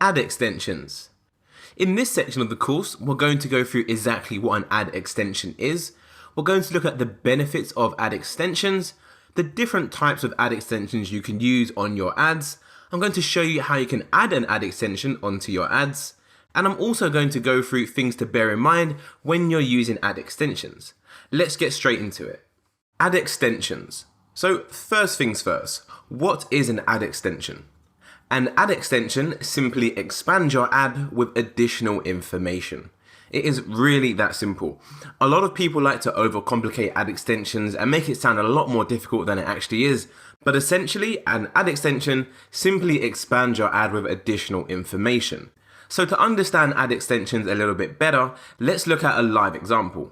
ad extensions. In this section of the course, we're going to go through exactly what an ad extension is. We're going to look at the benefits of ad extensions, the different types of ad extensions you can use on your ads. I'm going to show you how you can add an ad extension onto your ads. And I'm also going to go through things to bear in mind when you're using ad extensions. Let's get straight into it. Ad extensions. So first things first, what is an ad extension? An ad extension simply expands your ad with additional information. It is really that simple. A lot of people like to overcomplicate ad extensions and make it sound a lot more difficult than it actually is, but essentially an ad extension simply expands your ad with additional information. So to understand ad extensions a little bit better, let's look at a live example.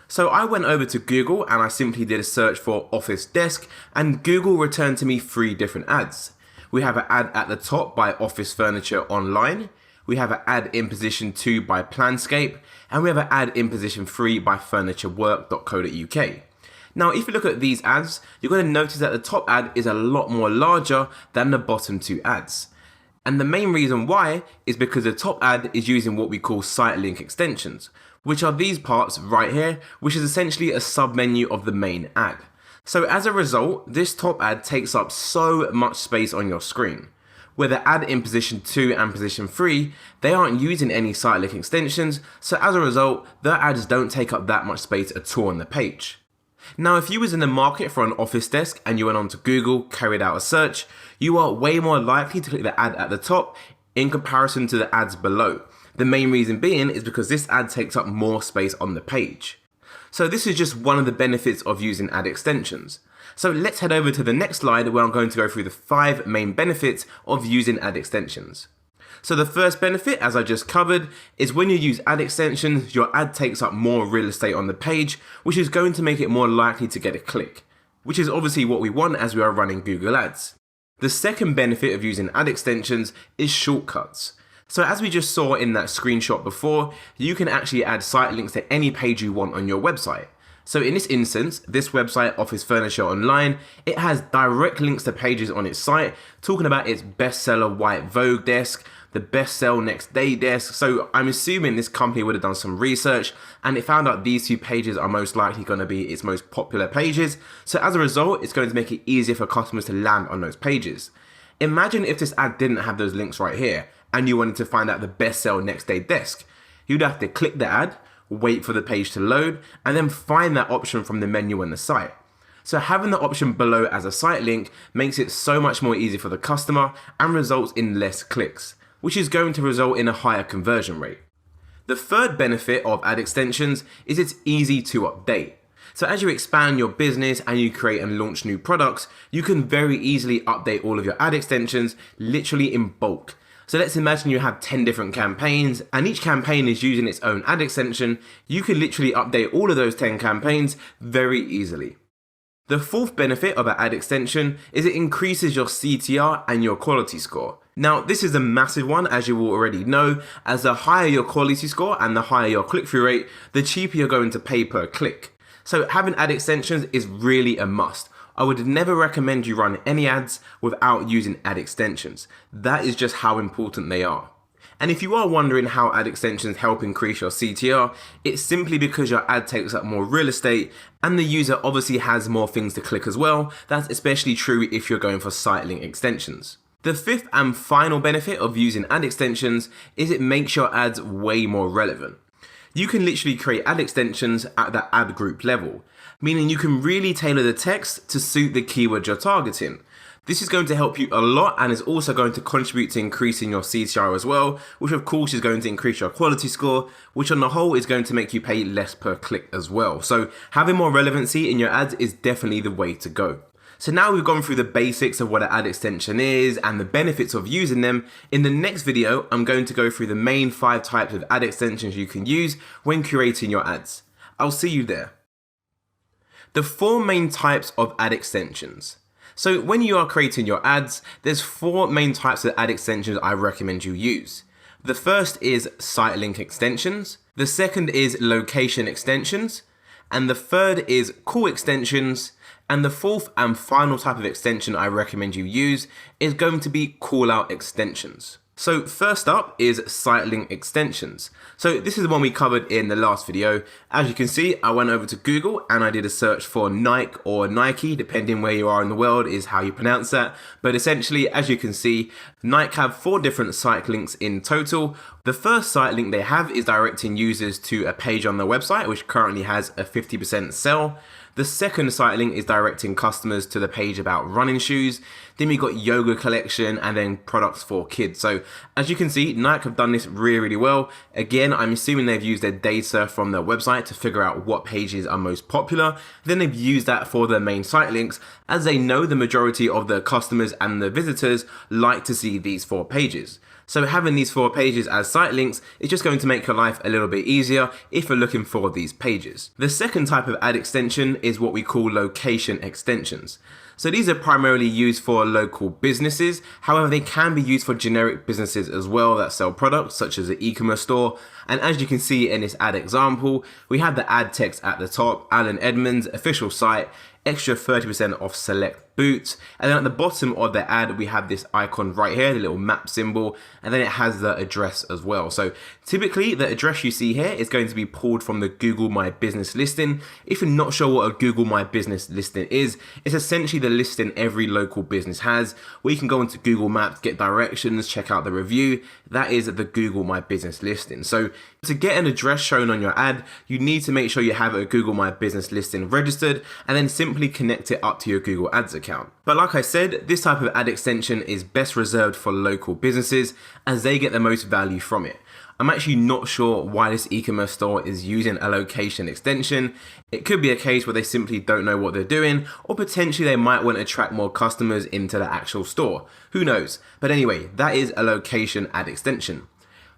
So I went over to Google and I simply did a search for office desk, and Google returned to me 3 different ads. We have an ad at the top by Office Furniture Online, we have an ad in position 2 by Planscape, and we have an ad in position 3 by furniturework.co.uk. Now if you look at these ads, you're going to notice that the top ad is a lot more larger than the bottom 2 ads. And the main reason why is because the top ad is using what we call site link extensions, which are these parts right here, which is essentially a sub-menu of the main ad. So as a result, this top ad takes up so much space on your screen. Where the ad in position 2 and position 3, they aren't using any site link extensions, so as a result, their ads don't take up that much space at all on the page. Now if you was in the market for an office desk and you went onto Google, carried out a search, you are way more likely to click the ad at the top in comparison to the ads below. The main reason being is because this ad takes up more space on the page. So this is just one of the benefits of using ad extensions. So let's head over to the next slide where I'm going to go through the 5 main benefits of using ad extensions. So the first benefit, as I just covered, is when you use ad extensions, your ad takes up more real estate on the page, which is going to make it more likely to get a click, which is obviously what we want as we are running Google Ads. The second benefit of using ad extensions is shortcuts. So as we just saw in that screenshot before, you can actually add site links to any page you want on your website. So in this instance, this website, Office Furniture Online, it has direct links to pages on its site talking about its bestseller White Vogue desk, the best sell next day desk. So I'm assuming this company would have done some research and it found out these 2 pages are most likely going to be its most popular pages. So as a result, it's going to make it easier for customers to land on those pages. Imagine if this ad didn't have those links right here and you wanted to find out the best sell next day desk. You'd have to click the ad, wait for the page to load, and then find that option from the menu on the site. So having the option below as a site link makes it so much more easy for the customer and results in less clicks, which is going to result in a higher conversion rate. The third benefit of ad extensions is it's easy to update. So as you expand your business and you create and launch new products, you can very easily update all of your ad extensions literally in bulk. So let's imagine you have 10 different campaigns and each campaign is using its own ad extension. You can literally update all of those 10 campaigns very easily. The fourth benefit of an ad extension is it increases your CTR and your quality score. Now this is a massive one, as you will already know, as the higher your quality score and the higher your click-through rate, the cheaper you're going to pay per click. So having ad extensions is really a must. I would never recommend you run any ads without using ad extensions. That is just how important they are. And if you are wondering how ad extensions help increase your CTR, it's simply because your ad takes up more real estate and the user obviously has more things to click as well. That's especially true if you're going for site link extensions. The fifth and final benefit of using ad extensions is it makes your ads way more relevant. You can literally create ad extensions at the ad group level, meaning you can really tailor the text to suit the keywords you're targeting. This is going to help you a lot and is also going to contribute to increasing your CTR as well, which of course is going to increase your quality score, which on the whole is going to make you pay less per click as well. So having more relevancy in your ads is definitely the way to go. So now we've gone through the basics of what an ad extension is and the benefits of using them. In the next video, I'm going to go through the main 5 types of ad extensions you can use when curating your ads. I'll see you there. The 4 main types of ad extensions. So when you are creating your ads, there's 4 main types of ad extensions I recommend you use. The first is site link extensions. The second is location extensions. And the third is call extensions. And the fourth and final type of extension I recommend you use is going to be call out extensions. So first up is site link extensions. So this is the one we covered in the last video. As you can see, I went over to Google and I did a search for Nike or Nike, depending where you are in the world is how you pronounce that. But essentially, as you can see, Nike have 4 different site links in total. The first site link they have is directing users to a page on their website, which currently has a 50% sell. The second site link is directing customers to the page about running shoes. Then we got yoga collection and then products for kids. So as you can see, Nike have done this really well. Again, I'm assuming they've used their data from their website to figure out what pages are most popular. Then they've used that for their main site links, as they know the majority of the customers and the visitors like to see these 4 pages. So having these 4 pages as site links is just going to make your life a little bit easier if you're looking for these pages. The second type of ad extension is what we call location extensions. So these are primarily used for local businesses. However, they can be used for generic businesses as well that sell products such as an e-commerce store. And as you can see in this ad example, we have the ad text at the top, Alan Edmonds, official site, extra 30% off select boots, and then at the bottom of the ad we have this icon right here, the little map symbol, and then it has the address as well. So typically the address you see here is going to be pulled from the Google My Business listing. If you're not sure what a Google My Business listing is, it's essentially the listing every local business has, where you can go into Google Maps, get directions, check out the review. That is the Google My Business listing. So to get an address shown on your ad, you need to make sure you have a Google My Business listing registered and then simply connect it up to your Google Ads account. But like I said, this type of ad extension is best reserved for local businesses as they get the most value from it. I'm actually not sure why this e-commerce store is using a location extension. It could be a case where they simply don't know what they're doing, or potentially they might want to attract more customers into the actual store. Who knows? But anyway, that is a location ad extension.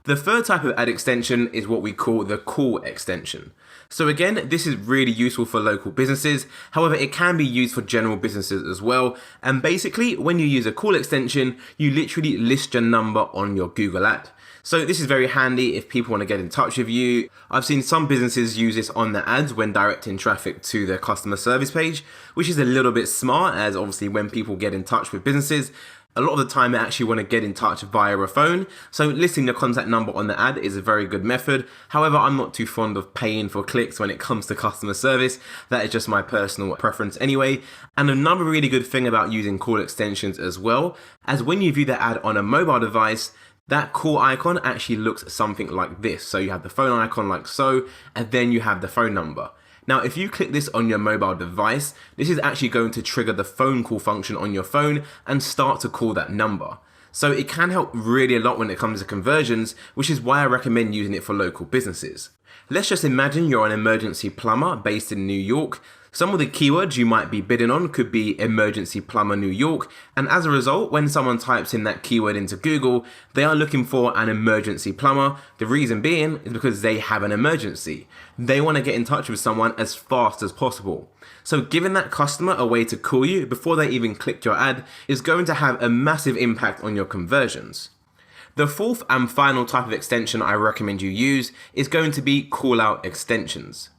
The third type of ad extension is what we call the call extension. So again, this is really useful for local businesses. However, it can be used for general businesses as well. And basically, when you use a call extension, you literally list your number on your Google ad. So this is very handy if people want to get in touch with you. I've seen some businesses use this on their ads when directing traffic to their customer service page, which is a little bit smart, as obviously when people get in touch with businesses, a lot of the time they actually want to get in touch via a phone. So listing your contact number on the ad is a very good method. However, I'm not too fond of paying for clicks when it comes to customer service. That is just my personal preference anyway. And another really good thing about using call extensions as well, as when you view the ad on a mobile device, that call icon actually looks something like this. So you have the phone icon like so, and then you have the phone number. Now, if you click this on your mobile device, this is actually going to trigger the phone call function on your phone and start to call that number. So it can help really a lot when it comes to conversions, which is why I recommend using it for local businesses. Let's just imagine you're an emergency plumber based in New York. Some of the keywords you might be bidding on could be emergency plumber New York, and as a result, when someone types in that keyword into Google, they are looking for an emergency plumber. The reason being is because they have an emergency. They want to get in touch with someone as fast as possible. So giving that customer a way to call you before they even click your ad is going to have a massive impact on your conversions. The fourth and final type of extension I recommend you use is going to be call out extensions.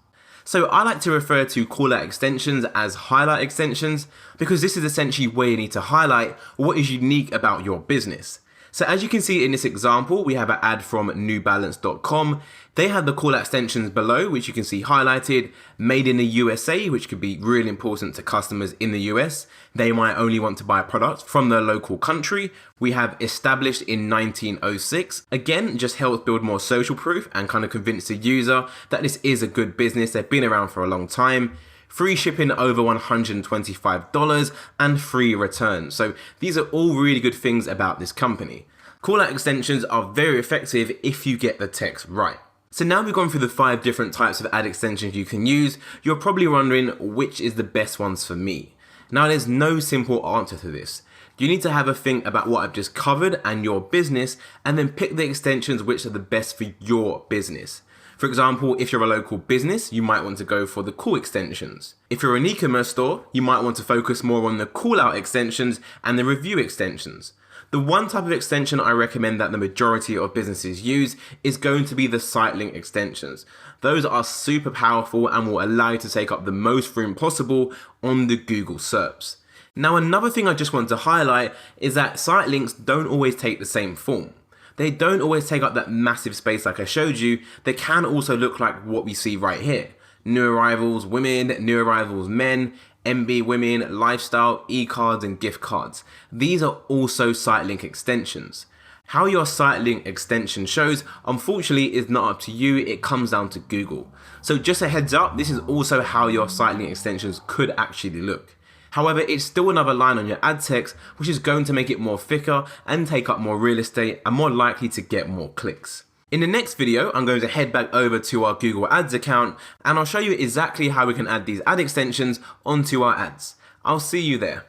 So I like to refer to call out extensions as highlight extensions because this is essentially where you need to highlight what is unique about your business. So as you can see in this example, we have an ad from newbalance.com. They have the call out extensions below, which you can see highlighted, made in the USA, which could be really important to customers in the US. They might only want to buy products from their local country. We have established in 1906. Again, just helps build more social proof and kind of convince the user that this is a good business. They've been around for a long time. Free shipping over $125 and free returns. So these are all really good things about this company. Call out extensions are very effective if you get the text right. So now we've gone through the 5 different types of ad extensions you can use. You're probably wondering which is the best ones for me. Now there's no simple answer to this. You need to have a think about what I've just covered and your business, and then pick the extensions which are the best for your business. For example, if you're a local business, you might want to go for the call extensions. If you're an e-commerce store, you might want to focus more on the call out extensions and the review extensions. The one type of extension I recommend that the majority of businesses use is going to be the site link extensions. Those are super powerful and will allow you to take up the most room possible on the Google SERPs. Now, another thing I just want to highlight is that site links don't always take the same form. They don't always take up that massive space like I showed you. They can also look like what we see right here. New arrivals women, new arrivals men, MB women, lifestyle, e-cards and gift cards. These are also site link extensions. How your site link extension shows, unfortunately, is not up to you, it comes down to Google. So just a heads up, this is also how your site link extensions could actually look. However, it's still another line on your ad text, which is going to make it more thicker and take up more real estate and more likely to get more clicks. In the next video, I'm going to head back over to our Google Ads account and I'll show you exactly how we can add these ad extensions onto our ads. I'll see you there.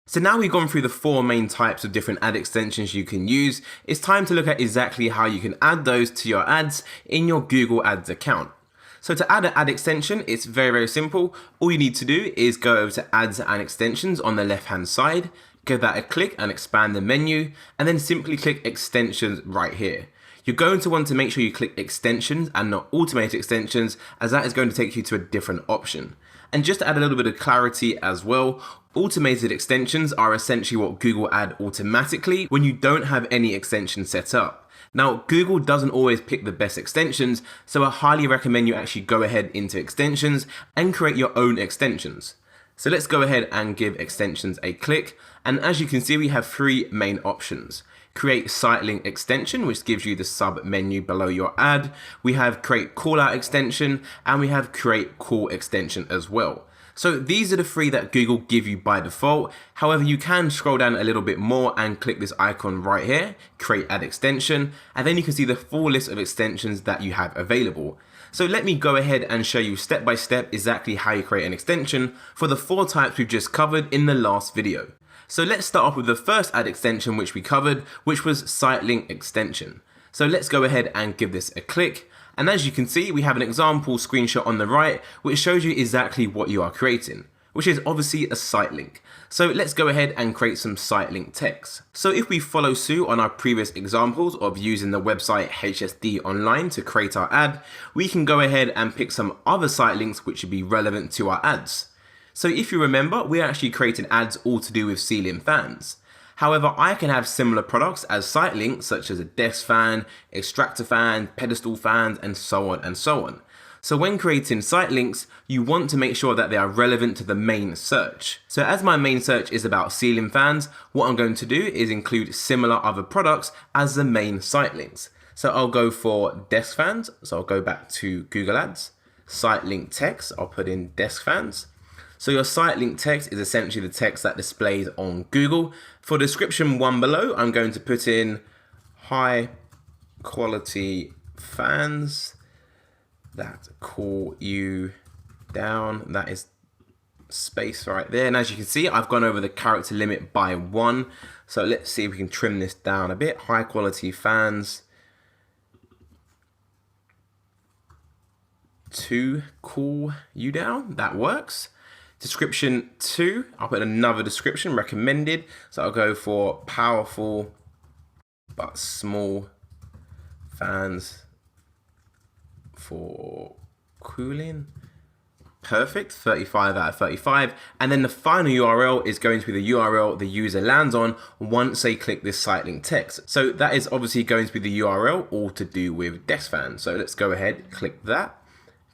So now we've gone through the 4 main types of different ad extensions you can use, it's time to look at exactly how you can add those to your ads in your Google Ads account. So to add an ad extension, it's very simple. All you need to do is go over to Ads and Extensions on the left hand side, give that a click and expand the menu, and then simply click Extensions right here. You're going to want to make sure you click Extensions and not Automated Extensions, as that is going to take you to a different option. And just to add a little bit of clarity as well, automated extensions are essentially what Google add automatically when you don't have any extensions set up. Now, Google doesn't always pick the best extensions, so I highly recommend you actually go ahead into extensions and create your own extensions. So let's go ahead and give extensions a click. And as you can see, we have 3 main options. Create site link extension, which gives you the sub menu below your ad. We have create callout extension, and we have create call extension as well. So these are the 3 that Google give you by default. However, you can scroll down a little bit more and click this icon right here, create ad extension, and then you can see the full list of extensions that you have available. So let me go ahead and show you step by step exactly how you create an extension for the 4 types we've just covered in the last video. So let's start off with the first ad extension which we covered, which was site link extension. So let's go ahead and give this a click. And as you can see, we have an example screenshot on the right, which shows you exactly what you are creating, which is obviously a site link. So let's go ahead and create some site link text. So if we follow suit on our previous examples of using the website HSD online to create our ad, we can go ahead and pick some other site links which would be relevant to our ads. So if you remember, we're actually creating ads all to do with ceiling fans. However, I can have similar products as site links such as a desk fan, extractor fan, pedestal fans, and so on and so on. So when creating site links, you want to make sure that they are relevant to the main search. So as my main search is about ceiling fans, what I'm going to do is include similar other products as the main site links. So I'll go for desk fans. So I'll go back to Google Ads, site link text, I'll put in desk fans. So your site link text is essentially the text that displays on Google. For description 1 below, I'm going to put in high quality fans that cool you down. That is space right there. And as you can see, I've gone over the character limit by 1. So let's see if we can trim this down a bit. High quality fans to cool you down. That works. Description 2, I'll put another description, recommended. So I'll go for powerful but small fans for cooling. Perfect, 35 out of 35. And then the final URL is going to be the URL the user lands on once they click this site link text. So that is obviously going to be the URL all to do with desk fans. So let's go ahead, click that.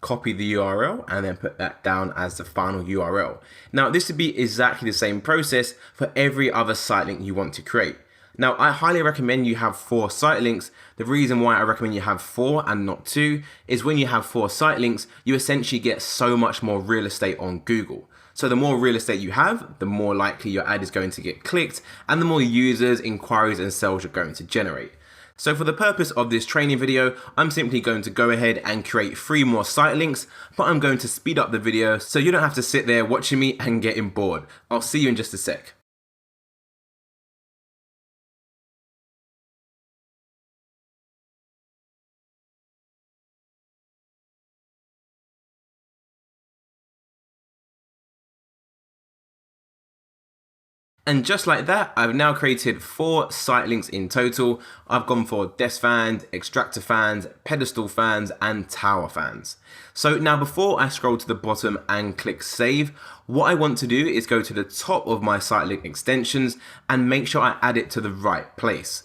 Copy the URL and then put that down as the final URL. Now this would be exactly the same process for every other site link you want to create. Now I highly recommend you have 4 site links. The reason why I recommend you have 4 and not 2 is when you have 4 site links, you essentially get so much more real estate on Google. So the more real estate you have, the more likely your ad is going to get clicked and the more users, inquiries and sales you're going to generate. So for the purpose of this training video, I'm simply going to go ahead and create 3 more site links, but I'm going to speed up the video so you don't have to sit there watching me and getting bored. I'll see you in just a sec. And just like that, I've now created 4 site links in total. I've gone for desk fans, extractor fans, pedestal fans, and tower fans. So now before I scroll to the bottom and click save, what I want to do is go to the top of my site link extensions and make sure I add it to the right place.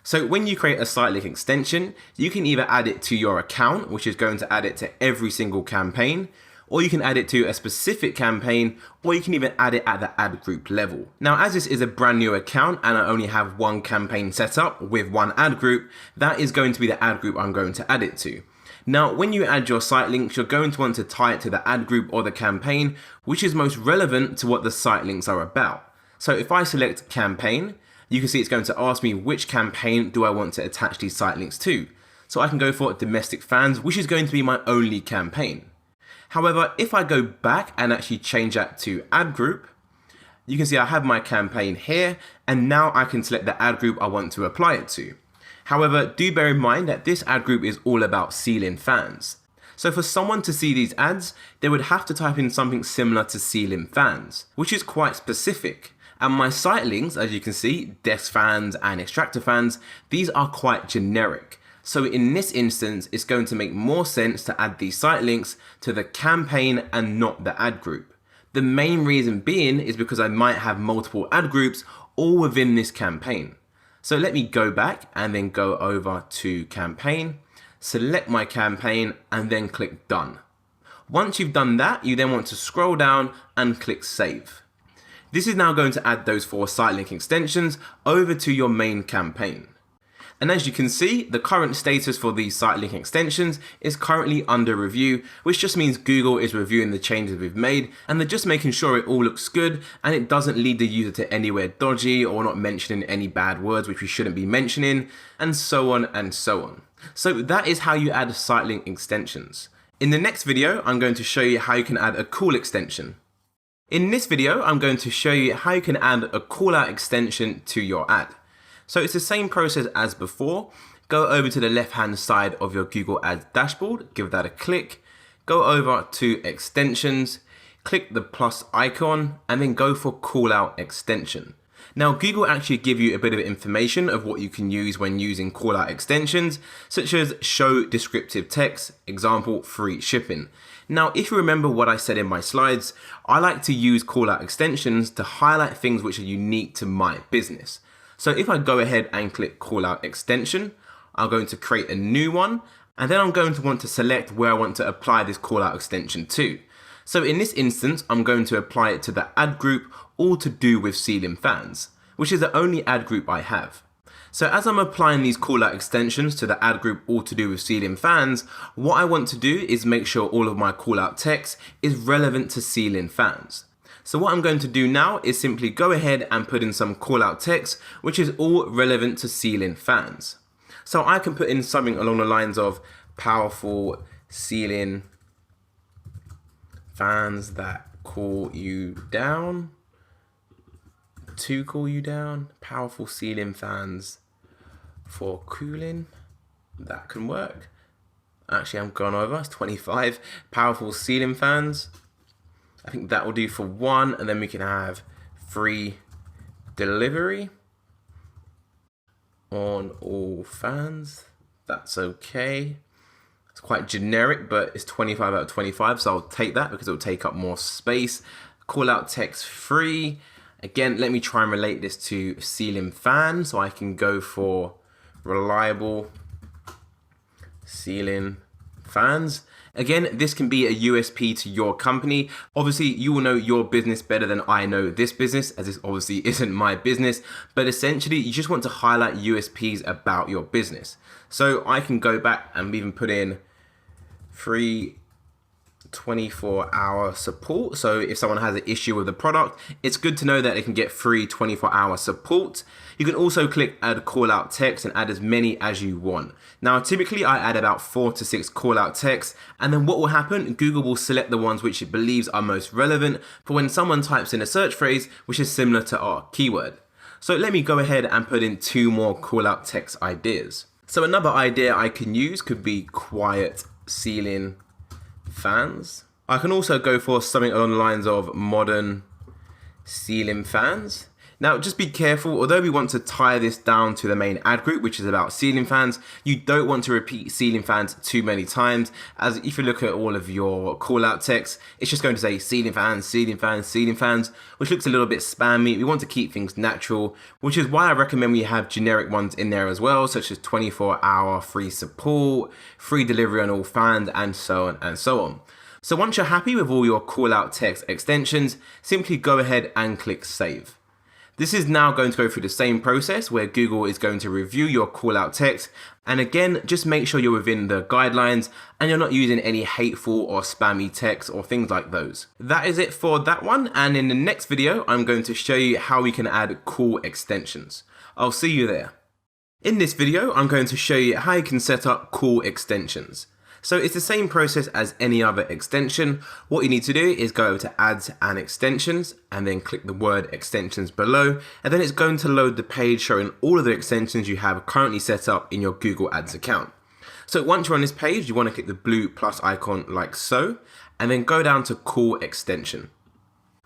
So when you create a site link extension, you can either add it to your account, which is going to add it to every single campaign, or you can add it to a specific campaign, or you can even add it at the ad group level. Now, as this is a brand new account and I only have one campaign set up with one ad group, that is going to be the ad group I'm going to add it to. Now, when you add your site links, you're going to want to tie it to the ad group or the campaign, which is most relevant to what the site links are about. So if I select campaign, you can see it's going to ask me which campaign do I want to attach these site links to. So I can go for domestic fans, which is going to be my only campaign. However, if I go back and actually change that to ad group, you can see I have my campaign here, and now I can select the ad group I want to apply it to. However, do bear in mind that this ad group is all about ceiling fans. So for someone to see these ads, they would have to type in something similar to ceiling fans, which is quite specific. And my site links, as you can see, desk fans and extractor fans, these are quite generic. So in this instance, it's going to make more sense to add these site links to the campaign and not the ad group. The main reason being is because I might have multiple ad groups all within this campaign. So let me go back and then go over to campaign, select my campaign, and then click done. Once you've done that, you then want to scroll down and click save. This is now going to add those 4 site link extensions over to your main campaign. And as you can see, the current status for these site link extensions is currently under review, which just means Google is reviewing the changes we've made and they're just making sure it all looks good and it doesn't lead the user to anywhere dodgy or not mentioning any bad words which we shouldn't be mentioning, and so on and so on. So that is how you add site link extensions. In the next video, I'm going to show you how you can add a call extension. In this video, I'm going to show you how you can add a callout extension to your ad. So it's the same process as before. Go over to the left-hand side of your Google Ads dashboard, give that a click, go over to extensions, click the plus icon, and then go for callout extension. Now, Google actually give you a bit of information of what you can use when using callout extensions, such as show descriptive text, example, free shipping. Now, if you remember what I said in my slides, I like to use callout extensions to highlight things which are unique to my business. So if I go ahead and click callout extension, I'm going to create a new one, and then I'm going to want to select where I want to apply this callout extension to. So in this instance, I'm going to apply it to the ad group all to do with ceiling fans, which is the only ad group I have. So as I'm applying these callout extensions to the ad group all to do with ceiling fans, what I want to do is make sure all of my callout text is relevant to ceiling fans. So what I'm going to do now is simply go ahead and put in some callout text, which is all relevant to ceiling fans. So I can put in something along the lines of powerful ceiling fans that cool you down, to cool you down, powerful ceiling fans for cooling. That can work. Actually, I'm going over, it's 25. Powerful ceiling fans. I think that will do for 1, and then we can have free delivery on all fans. That's okay. It's quite generic, but it's 25 out of 25, so I'll take that because it'll take up more space. Call out text free. Again, let me try and relate this to ceiling fan, so I can go for reliable ceiling fans. Again, this can be a USP to your company. Obviously, you will know your business better than I know this business, as this obviously isn't my business, but essentially you just want to highlight USPs about your business. So I can go back and even put in free 24-hour support. So if someone has an issue with the product, it's good to know that they can get free 24-hour support. You can also click add call out text and add as many as you want. Now, typically I add about 4 to 6 call out texts, and then what will happen, Google will select the ones which it believes are most relevant for when someone types in a search phrase which is similar to our keyword. So let me go ahead and put in 2 more call out text ideas. So another idea I can use could be quiet ceiling fans. I can also go for something along the lines of modern ceiling fans. Now, just be careful, although we want to tie this down to the main ad group, which is about ceiling fans, you don't want to repeat ceiling fans too many times, as if you look at all of your call out text, it's just going to say ceiling fans, ceiling fans, ceiling fans, which looks a little bit spammy. We want to keep things natural, which is why I recommend we have generic ones in there as well, such as 24-hour free support, free delivery on all fans, and so on and so on. So once you're happy with all your call out text extensions, simply go ahead and click save. This is now going to go through the same process where Google is going to review your call out text, and again, just make sure you're within the guidelines and you're not using any hateful or spammy text or things like those. That is it for that one, and in the next video I'm going to show you how we can add call extensions. I'll see you there. In this video I'm going to show you how you can set up call extensions. So it's the same process as any other extension. What you need to do is go to Ads and Extensions and then click the word extensions below, and then it's going to load the page showing all of the extensions you have currently set up in your Google Ads account. So once you're on this page, you want to click the blue plus icon like so, and then go down to Call Extension.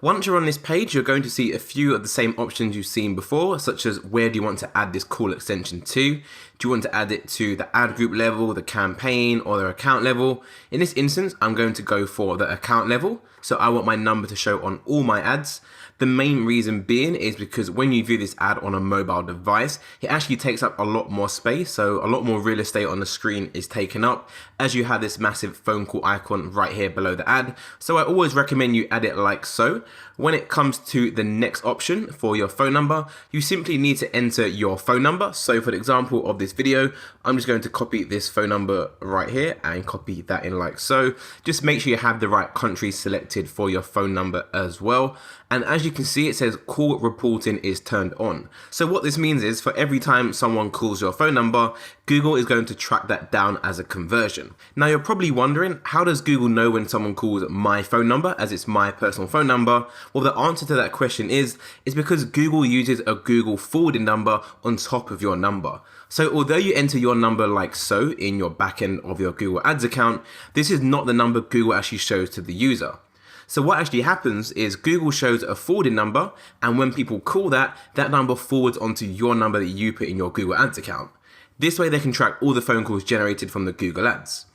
Once you're on this page, you're going to see a few of the same options you've seen before, such as where do you want to add this call extension to? Do you want to add it to the ad group level, the campaign, or the account level? In this instance, I'm going to go for the account level, so I want my number to show on all my ads. The main reason being is because when you view this ad on a mobile device, it actually takes up a lot more space, so a lot more real estate on the screen is taken up as you have this massive phone call icon right here below the ad. So I always recommend you add it like so. When it comes to the next option for your phone number, you simply need to enter your phone number. So for the example of this video, I'm just going to copy this phone number right here and copy that in like so. Just make sure you have the right country selected for your phone number as well. And as you can see, it says call reporting is turned on. So what this means is for every time someone calls your phone number, Google is going to track that down as a conversion. Now you're probably wondering, how does Google know when someone calls my phone number, as it's my personal phone number? Well, the answer to that question is because Google uses a Google forwarding number on top of your number. So although you enter your number like so in your backend of your Google Ads account, this is not the number Google actually shows to the user. So what actually happens is Google shows a forwarding number, and when people call that number forwards onto your number that you put in your Google Ads account. This way they can track all the phone calls generated from the Google Ads.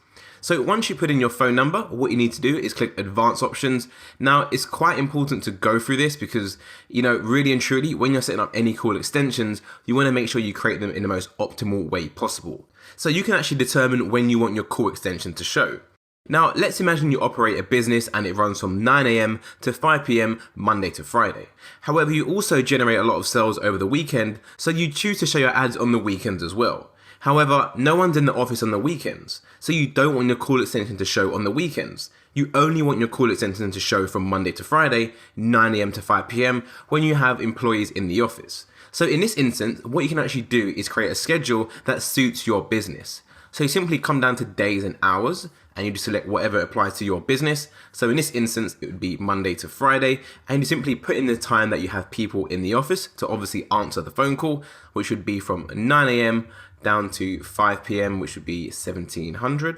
So once you put in your phone number, what you need to do is click advanced options. Now it's quite important to go through this because, really and truly, when you're setting up any call extensions, you want to make sure you create them in the most optimal way possible. So you can actually determine when you want your call extension to show. Now, let's imagine you operate a business and it runs from 9 a.m. to 5 p.m. Monday to Friday. However, you also generate a lot of sales over the weekend, so you choose to show your ads on the weekends as well. However, no one's in the office on the weekends, so you don't want your call extension to show on the weekends. You only want your call extension to show from Monday to Friday, 9 a.m. to 5 p.m. when you have employees in the office. So in this instance, what you can actually do is create a schedule that suits your business. So you simply come down to days and hours, and you just select whatever applies to your business. So in this instance, it would be Monday to Friday, and you simply put in the time that you have people in the office to obviously answer the phone call, which would be from 9 a.m. down to 5 p.m., which would be 1700.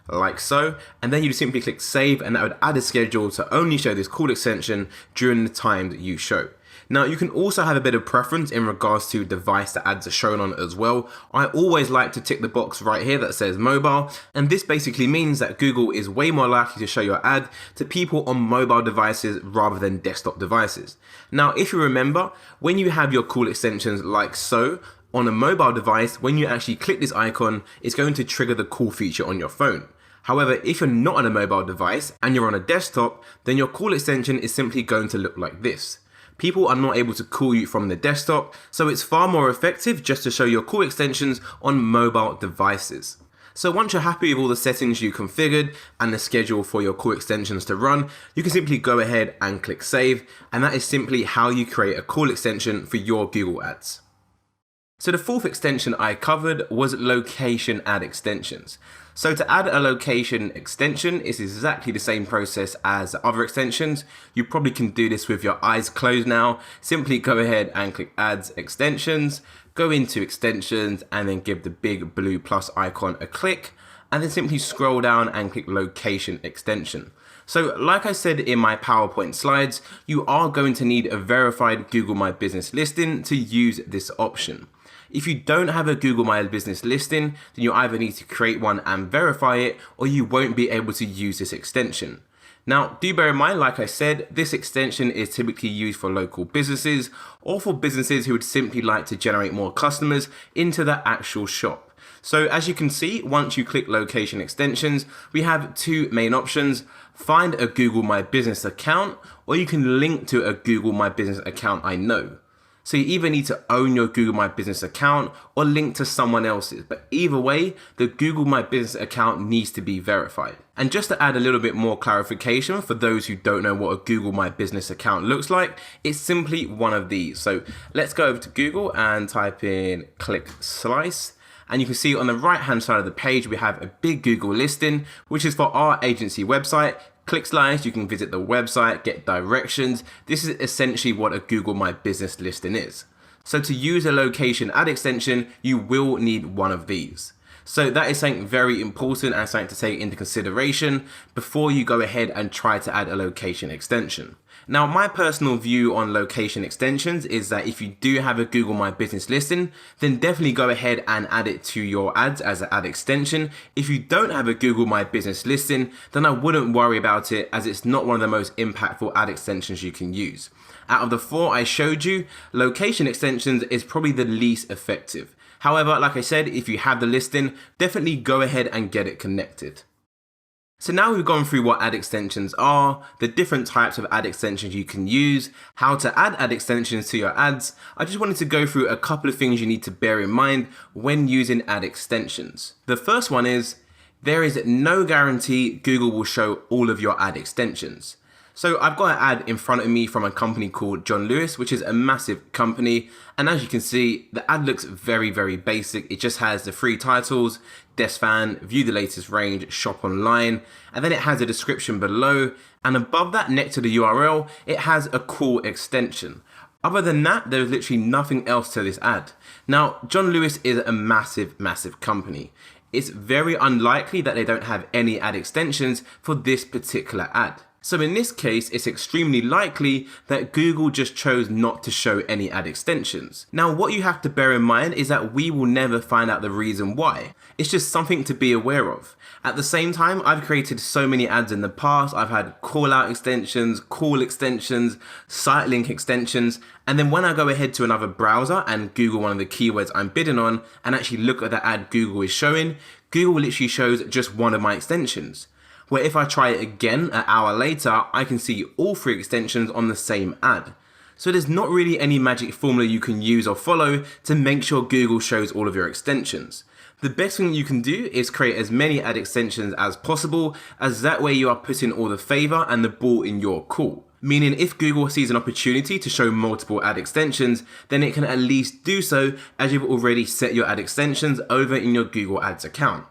Like so, and then you simply click save, and that would add a schedule to only show this call extension during the time that you show. Now you can also have a bit of preference in regards to device that ads are shown on as well. I always like to tick the box right here that says mobile, and this basically means that Google is way more likely to show your ad to people on mobile devices rather than desktop devices. Now if you remember, when you have your call extensions like so, on a mobile device, when you actually click this icon, it's going to trigger the call feature on your phone. However, if you're not on a mobile device and you're on a desktop, then your call extension is simply going to look like this. People are not able to call you from the desktop, so it's far more effective just to show your call extensions on mobile devices. So once you're happy with all the settings you configured and the schedule for your call extensions to run, you can simply go ahead and click save, and that is simply how you create a call extension for your Google Ads. So the fourth extension I covered was location ad extensions. So to add a location extension is exactly the same process as other extensions. You probably can do this with your eyes closed now. Simply go ahead and click Ads Extensions, go into Extensions, and then give the big blue plus icon a click, and then simply scroll down and click Location Extension. So like I said in my PowerPoint slides, you are going to need a verified Google My Business listing to use this option. If you don't have a Google My Business listing, then you either need to create one and verify it, or you won't be able to use this extension. Now, do bear in mind, like I said, this extension is typically used for local businesses or for businesses who would simply like to generate more customers into the actual shop. So as you can see, once you click location extensions, we have two main options: find a Google My Business account, or you can link to a Google My Business account I know. So you either need to own your Google My Business account or link to someone else's, but either way, the Google My Business account needs to be verified. And just to add a little bit more clarification for those who don't know what a Google My Business account looks like, it's simply one of these. So let's go over to Google and type in click slice. And you can see on the right hand side of the page, we have a big Google listing, which is for our agency website. Click slice, you can visit the website, get directions. This is essentially what a Google My Business listing is. So to use a location ad extension, you will need one of these. So that is something very important and something to take into consideration before you go ahead and try to add a location extension. Now, my personal view on location extensions is that if you do have a Google My Business listing, then definitely go ahead and add it to your ads as an ad extension. If you don't have a Google My Business listing, then I wouldn't worry about it, as it's not one of the most impactful ad extensions you can use. Out of the four I showed you, location extensions is probably the least effective. However, like I said, if you have the listing, definitely go ahead and get it connected. So now we've gone through what ad extensions are, the different types of ad extensions you can use, how to add ad extensions to your ads. I just wanted to go through a couple of things you need to bear in mind when using ad extensions. The first one is, there is no guarantee Google will show all of your ad extensions. So I've got an ad in front of me from a company called John Lewis, which is a massive company. And as you can see, the ad looks very, very basic. It just has the free titles, desk fan, view the latest range, shop online. And then it has a description below. And above that, next to the URL, it has a call extension. Other than that, there's literally nothing else to this ad. Now, John Lewis is a massive, massive company. It's very unlikely that they don't have any ad extensions for this particular ad. So in this case, it's extremely likely that Google just chose not to show any ad extensions. Now, what you have to bear in mind is that we will never find out the reason why. It's just something to be aware of. At the same time, I've created so many ads in the past. I've had call out extensions, call extensions, site link extensions. And then when I go ahead to another browser and Google one of the keywords I'm bidding on and actually look at the ad Google is showing, Google literally shows just one of my extensions. Where if I try it again an hour later, I can see all three extensions on the same ad. So there's not really any magic formula you can use or follow to make sure Google shows all of your extensions. The best thing you can do is create as many ad extensions as possible, as that way you are putting all the favor and the ball in your court. Meaning if Google sees an opportunity to show multiple ad extensions, then it can at least do so as you've already set your ad extensions over in your Google Ads account.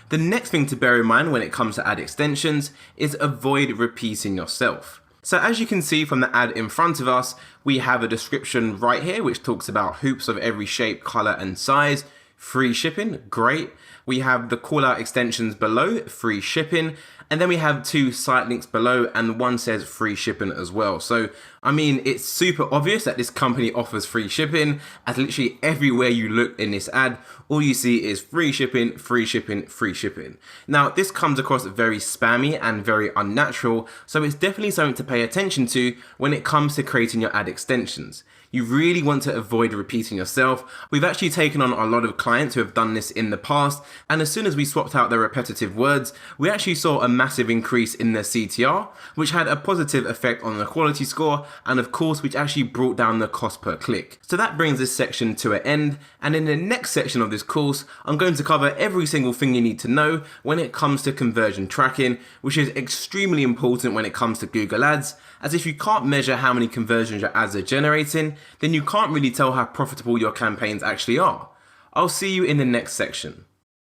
The next thing to bear in mind when it comes to ad extensions is avoid repeating yourself. So as you can see from the ad in front of us, we have a description right here which talks about hoops of every shape, color and size, free shipping, great. We have the call out extensions below, free shipping, and then we have two site links below and one says free shipping as well. So, I mean, it's super obvious that this company offers free shipping, as literally everywhere you look in this ad, all you see is free shipping, free shipping, free shipping. Now, this comes across very spammy and very unnatural, so it's definitely something to pay attention to when it comes to creating your ad extensions. You really want to avoid repeating yourself. We've actually taken on a lot of clients who have done this in the past, and as soon as we swapped out their repetitive words, we actually saw a massive increase in their CTR, which had a positive effect on the quality score, and of course, which actually brought down the cost per click. So that brings this section to an end, and in the next section of this course, I'm going to cover every single thing you need to know when it comes to conversion tracking, which is extremely important when it comes to Google Ads, as if you can't measure how many conversions your ads are generating, then you can't really tell how profitable your campaigns actually are. I'll see you in the next section.